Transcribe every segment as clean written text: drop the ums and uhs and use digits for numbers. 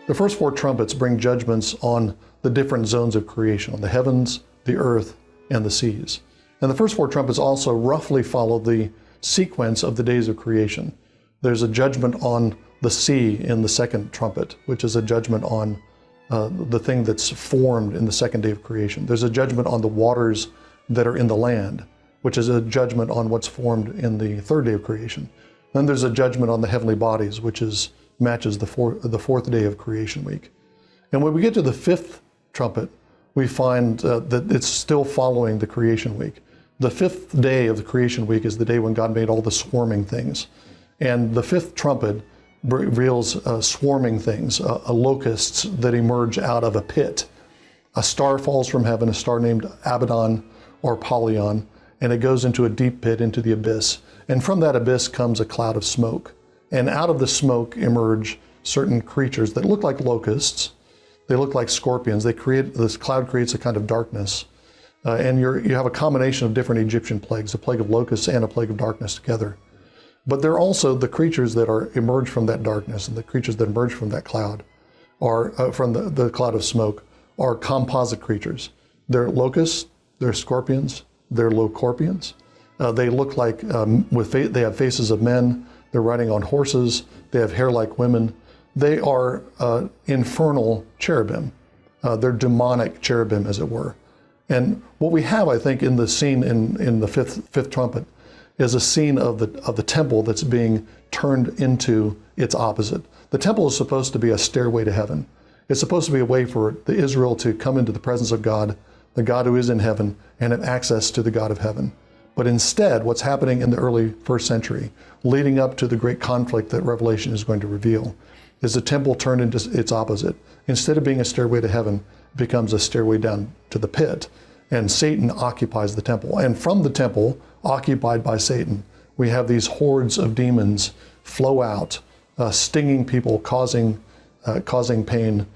The first four trumpets bring judgments on the different zones of creation, on the heavens, the earth, and the seas. And the first four trumpets also roughly follow the sequence of the days of creation. There's a judgment on the sea in the second trumpet, which is a judgment on the thing that's formed in the second day of creation. There's a judgment on the waters that are in the land, which is a judgment on what's formed in the third day of creation. Then there's a judgment on the heavenly bodies, which matches the fourth day of creation week. And when we get to the fifth trumpet, we find that it's still following the creation week. The fifth day of the creation week is the day when God made all the swarming things. And the fifth trumpet reveals swarming things, locusts that emerge out of a pit. A star falls from heaven, a star named Abaddon or Apollyon, and it goes into a deep pit, into the abyss. And from that abyss comes a cloud of smoke. And out of the smoke emerge certain creatures that look like locusts. They look like scorpions. This cloud creates a kind of darkness. And you have a combination of different Egyptian plagues, a plague of locusts and a plague of darkness together. But there are also the creatures that emerge from that darkness, and the creatures that emerge from that cloud, from the cloud of smoke, are composite creatures. They're locusts, they're scorpions, they're locorpions. They look like, they have faces of men, they're riding on horses, they have hair like women. They are infernal cherubim. They're demonic cherubim, as it were. And what we have, I think, in the scene in the fifth trumpet is a scene of the temple that's being turned into its opposite. The temple is supposed to be a stairway to heaven. It's supposed to be a way for the Israel to come into the presence of God, the God who is in heaven, and have access to the God of heaven. But instead, what's happening in the early first century, leading up to the great conflict that Revelation is going to reveal, is the temple turned into its opposite. Instead of being a stairway to heaven, it becomes a stairway down to the pit. And Satan occupies the temple. And from the temple, occupied by Satan, we have these hordes of demons flow out, stinging people, causing pain,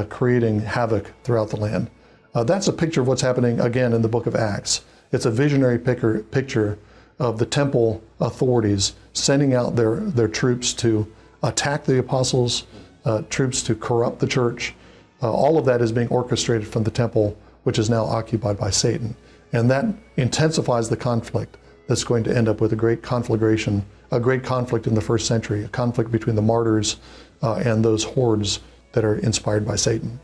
creating havoc throughout the land. That's a picture of what's happening again in the book of Acts. It's a visionary picture of the temple authorities sending out their troops to attack the apostles, troops to corrupt the church. All of that is being orchestrated from the temple, which is now occupied by Satan. And that intensifies the conflict that's going to end up with a great conflagration, a great conflict in the first century, a conflict between the martyrs and those hordes that are inspired by Satan.